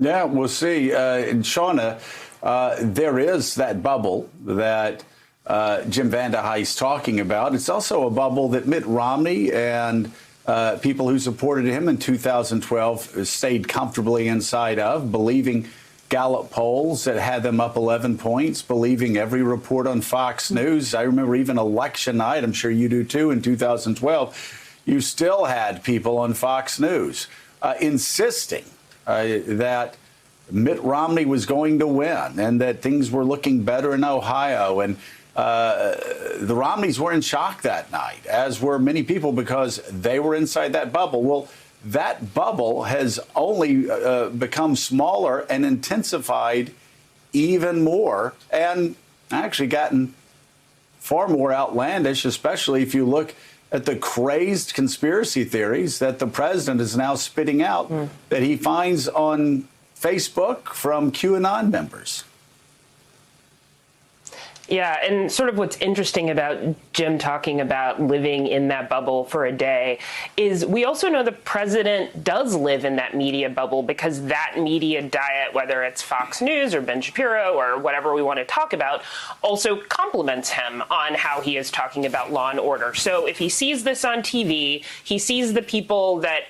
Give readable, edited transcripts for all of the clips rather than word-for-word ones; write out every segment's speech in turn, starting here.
Yeah, we'll see. And Shauna, there is that bubble that Jim Van de Heij's talking about. It's also a bubble that Mitt Romney and people who supported him in 2012 stayed comfortably inside of, believing Gallup polls that had them up 11 points, believing every report on Fox News. I remember even election night, I'm sure you do too, in 2012, you still had people on Fox News insisting that Mitt Romney was going to win and that things were looking better in Ohio. And the Romneys were in shock that night, as were many people, because they were inside that bubble. Well, that bubble has only become smaller and intensified even more, and actually gotten far more outlandish, especially if you look at the crazed conspiracy theories that the president is now spitting out that he finds on Facebook from QAnon members. Yeah, and sort of what's interesting about Jim talking about living in that bubble for a day is we also know the president does live in that media bubble, because that media diet, whether it's Fox News or Ben Shapiro or whatever we want to talk about, also compliments him on how he is talking about law and order. So if he sees this on TV, he sees the people that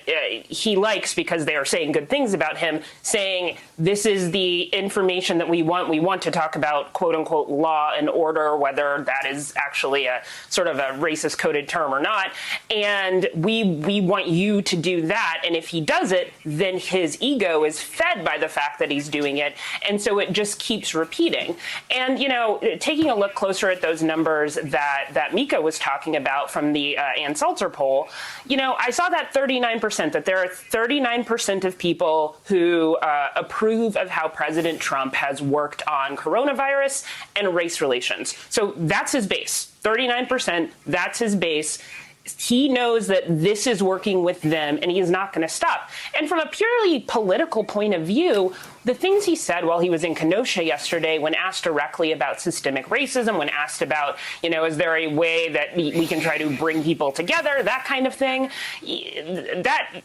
he likes because they are saying good things about him, saying this is the information that we want. We want to talk about, quote unquote, law and order, whether that is actually a sort of a racist coded term or not. And we want you to do that. And if he does it, then his ego is fed by the fact that he's doing it. And so it just keeps repeating. And, you know, taking a look closer at those numbers that Mika was talking about from the Ann Seltzer poll, you know, I saw that 39%, that there are 39% of people who approve of how President Trump has worked on coronavirus and race relations. So that's his base, 39%, that's his base. He knows that this is working with them, and he's not going to stop. And from a purely political point of view, the things he said while he was in Kenosha yesterday, when asked directly about systemic racism, when asked about, you know, is there a way that we can try to bring people together, that kind of thing, the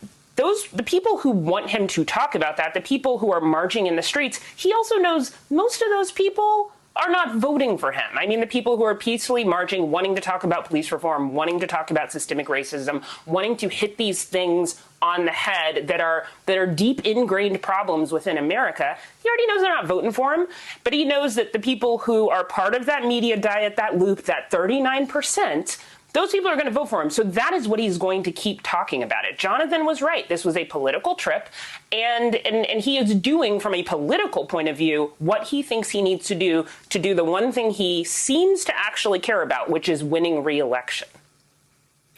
people who want him to talk about that, the people who are marching in the streets, he also knows most of those people are not voting for him. I mean, the people who are peacefully marching, wanting to talk about police reform, wanting to talk about systemic racism, wanting to hit these things on the head that are deep ingrained problems within America, he already knows they're not voting for him, but he knows that the people who are part of that media diet, that loop, that 39%, those people are going to vote for him. So that is what he's going to keep talking about it. Jonathan was right. This was a political trip, and he is doing, from a political point of view, what he thinks he needs to do the one thing he seems to actually care about, which is winning re-election.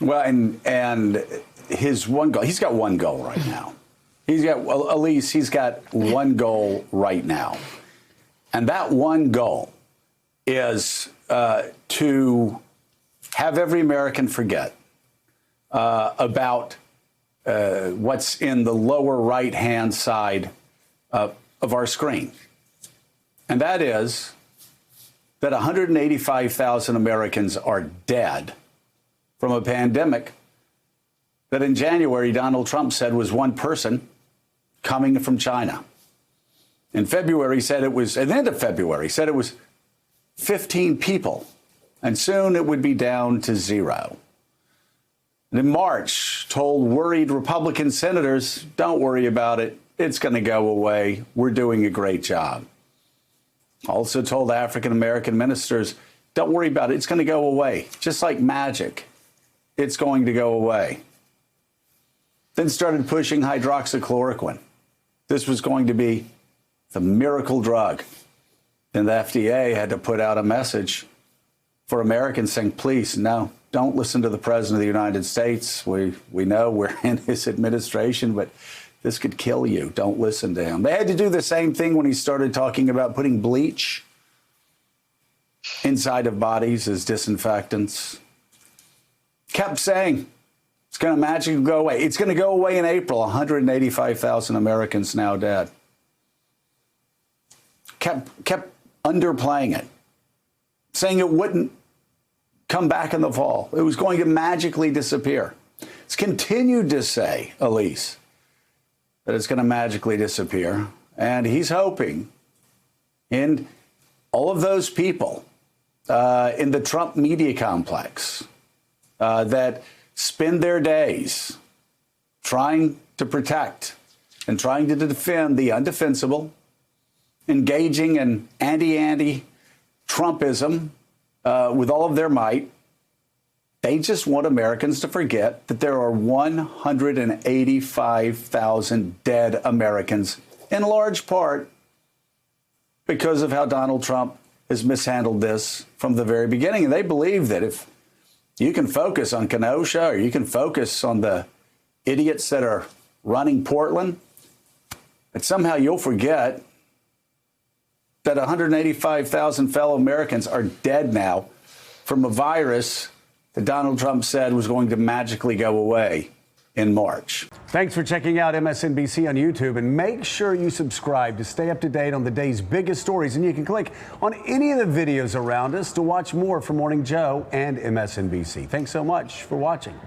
Well, and his one goal, he's got one goal right now. He's got one goal right now. And that one goal is to have every American forget about what's in the lower right-hand side of our screen. And that is that 185,000 Americans are dead from a pandemic that in January Donald Trump said was one person coming from China. In February, he said it was, at the end of February, he said it was 15 people. And soon it would be down to 0. And in March, told worried Republican senators, don't worry about it. It's going to go away. We're doing a great job. Also told African-American ministers, don't worry about it. It's going to go away. Just like magic, it's going to go away. Then started pushing hydroxychloroquine. This was going to be the miracle drug. Then the FDA had to put out a message for Americans saying, please, no, don't listen to the President of the United States. We know we're in his administration, but this could kill you. Don't listen to him. They had to do the same thing when he started talking about putting bleach inside of bodies as disinfectants. Kept saying it's going to magically go away. It's going to go away in April. 185,000 Americans now dead. Kept underplaying it, saying it wouldn't come back in the fall. It was going to magically disappear. It's continued to say, Elise, that it's going to magically disappear. And he's hoping in all of those people in the Trump media complex that spend their days trying to protect and trying to defend the undefensible, engaging in anti-Trumpism with all of their might. They just want Americans to forget that there are 185,000 dead Americans, in large part because of how Donald Trump has mishandled this from the very beginning. And they believe that if you can focus on Kenosha or you can focus on the idiots that are running Portland, that somehow you'll forget that 185,000 fellow Americans are dead now from a virus that Donald Trump said was going to magically go away in March. Thanks for checking out MSNBC on YouTube, and make sure you subscribe to stay up to date on the day's biggest stories. And you can click on any of the videos around us to watch more from Morning Joe and MSNBC. Thanks so much for watching.